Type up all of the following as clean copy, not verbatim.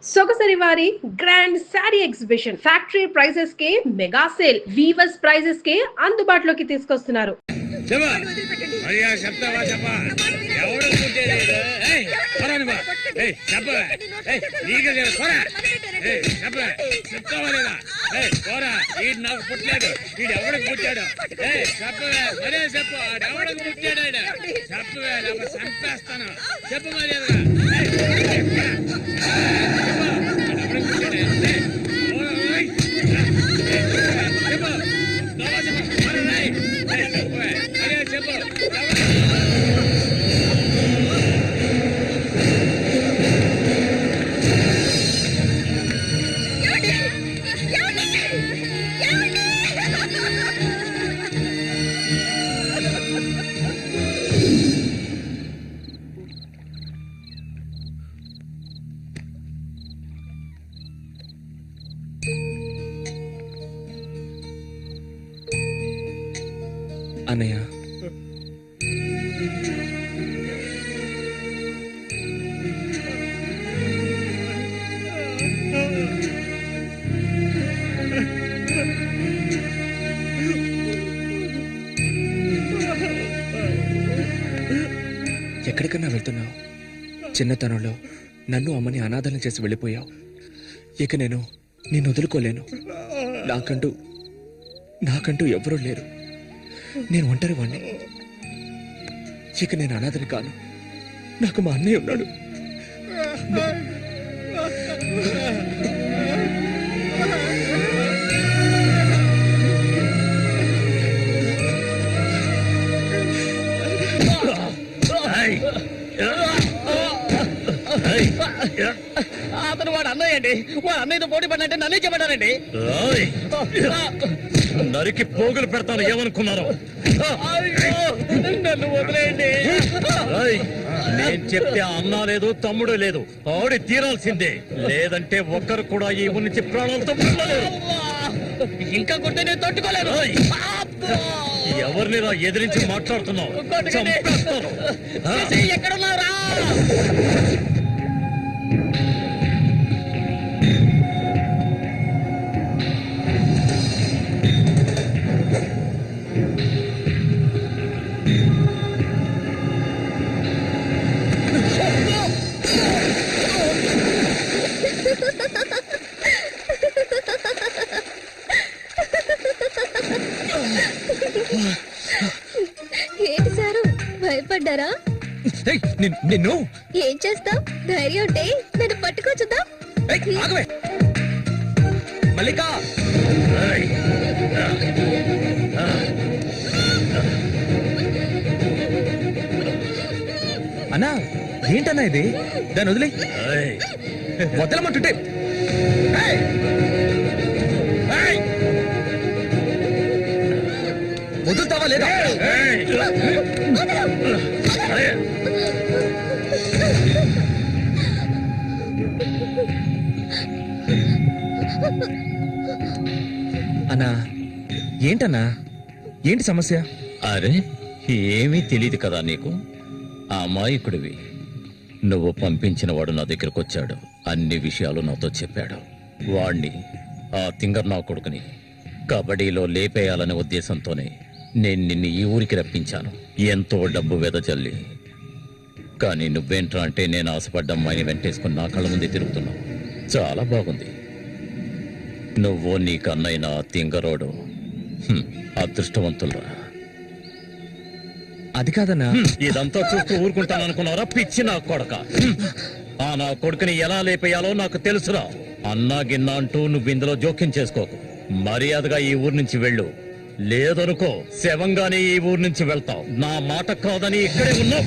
సొగసరి వారి grand sari exhibition factory prices కే mega sale weavers prices కే అందుబాటులోకి తీసుకొస్తున్నారు. అన్నయ్య, ఎక్కడికన్నా వెళ్తున్నావు? చిన్నతనంలో నన్ను అమ్మని అనాథలను చేసి వెళ్ళిపోయావు. ఇక నేను నిన్ను వదులుకోలేను. నాకంటూ ఎవరూ లేరు. నేను ఒంటరి వాణ్ణి. ఇక నేను అనాథని కాను. నాకు మా అన్నయ్య ఉన్నాడు. అతను వాడు అన్నయ్య అండి. వాడు అన్నయ్యతో పోటీ పడినట్టే నన్నే చెప్పాడండి. నరికి పోగులు పెడతాను ఏమనుకున్నారు? నన్ను వదిలేయండి. నేను చెప్తే అన్నా లేదు, తమ్ముడు లేదు, ఆడి తీరాల్సిందే. లేదంటే ఒక్కరు కూడా ఈ ఊరి నుంచి ప్రాణాలతో పుట్టలేరు. ఇంకా కొట్టే నేను తట్టుకోలేను. ఎవరిని ఎదిరించి మాట్లాడుతున్నావు? ఎక్కడున్నారా? ఏంటి సారు, భయపడ్డారా? నిన్ను ఏం చేస్తావ్? ధైర్యం ఉంటే నన్ను పట్టుకోచుద్దాం. మల్లిక, అన్నా ఏంటన్నా ఇది? దాన్ని వదిలే. వదలమంటుంటే వదులుతావా లేదా? అన్నా ఏంటన్నా? ఏంటి సమస్య? అరే ఏమీ తెలియదు కదా నీకు? అమాయకుడివి. నువ్వు పంపించిన వాడు నా దగ్గరకు వచ్చాడు. అన్ని విషయాలు నాతో చెప్పాడు. వాణ్ణి, ఆ తింగర్ నా కొడుకుని కబడ్డీలో లేపేయాలనే ఉద్దేశంతోనే నేను నిన్ను ఈ ఊరికి రప్పించాను. ఎంతో డబ్బు వెదజల్లి. కానీ నువ్వేంట్రా అంటే నేను ఆశపడ్డ అమ్మాయిని వెంటేసుకుని నా కళ్ళ ముందే తిరుగుతున్నావు. చాలా బాగుంది. నువ్వు నీ కన్నైన తింగరోడు అదృష్టవంతులరా. అది కాదన్నా. ఇదంతా చూస్తూ ఊరుకుంటాననుకున్నారా పిచ్చి నా కొడక? ఆ నా కొడుకుని ఎలా లేపేయాలో నాకు తెలుసురా. అన్నా గిన్నా అంటూ నువ్వు ఇందులో జోక్యం చేసుకోకు. మర్యాదగా ఈ ఊరు నుంచి వెళ్ళు. లేదనుకో శవంగానే ఈ ఊరు నుంచి వెళ్తావు. నా మాట కాదని ఇక్కడే ఉన్నావు.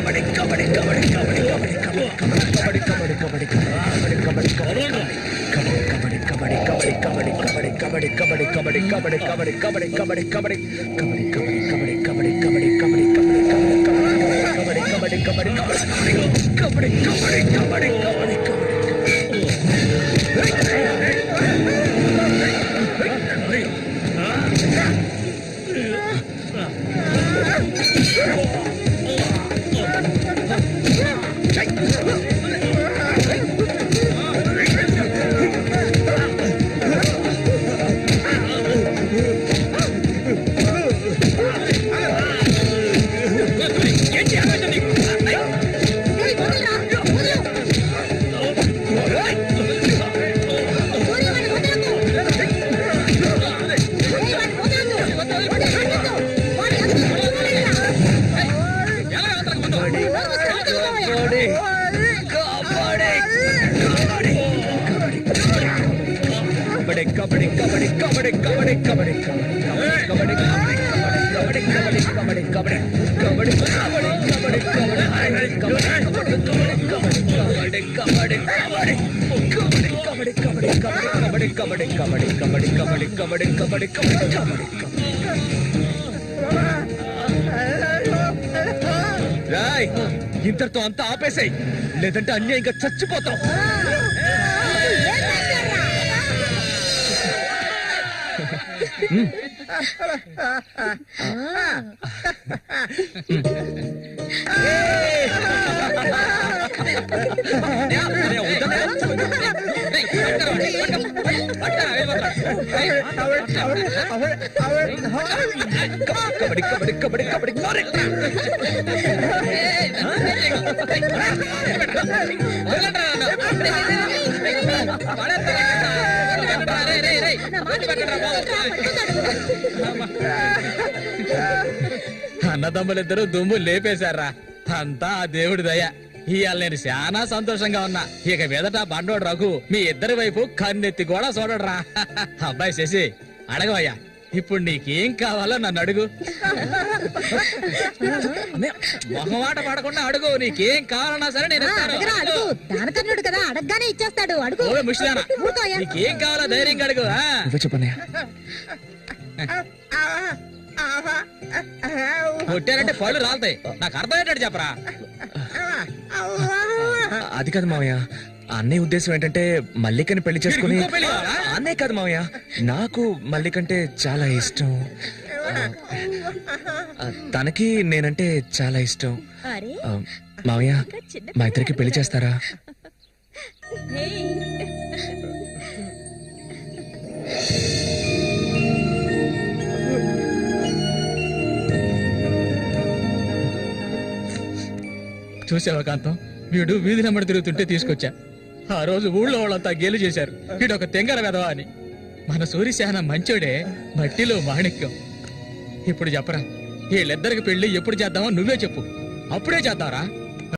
రాయ్ ఇంతటితో అంతా ఆపేసాయి, లేదంటే అన్యాయంగా చచ్చిపోతాం. కబడ్డీ కబడ్డీ కబడ్డీ కబడ్డీ అన్నదమ్ములిద్దరూ దుమ్ము లేపేశారా, అంతా ఆ దేవుడి దయ. ఇవాళ నేను చాలా సంతోషంగా ఉన్నా. ఇక మీదట బండోడు రఘు మీ ఇద్దరి వైపు కన్నెత్తి కూడా చూడడురా. అబ్బాయి శశి అడగవయ్యా, ఇప్పుడు నీకేం కావాలో నన్ను అడుగు. మొహమాట పడకుండా అడుగు, నీకేం కావాలన్నా సరే నేను ఇస్తాను. దానకర్ణుడు కదా, అడగగానే ఇచ్చేస్తాడు. అడుగు. ఓ ముష్టిదానా, నీకేం కావాలో ధైర్యంగా అడుగు. చెప్పన్నయ్య. కొట్టారంటే పళ్ళు రాలుతాయి. నాకు అర్థమయ్యేటట్టు చెప్పరా. అది కాదు మావయ్య, అన్నయ్య ఉద్దేశం ఏంటంటే మల్లికని పెళ్లి చేసుకుని. అన్నయ్య కాదు మావయ్య, నాకు మల్లికంటే చాలా ఇష్టం. తనకి నేనంటే చాలా ఇష్టం. మావయ్య, మా ఇద్దరికి పెళ్లి చేస్తారా? చూసావా కాంతం, వీడు వీధి నెమ్మడి తిరుగుతుంటే తీసుకొచ్చా. ఆ రోజు ఊళ్ళో వాళ్ళంతా గేలు చేశారు, వీడు ఒక తెంగర వెధవా అని. మన సూర్యశాన మంచోడే, మట్టిలో మాణిక్యం. ఇప్పుడు చెప్పరా, వీళ్ళిద్దరికి పెళ్లి ఎప్పుడు చేద్దామో నువ్వే చెప్పు, అప్పుడే చేద్దాంరా.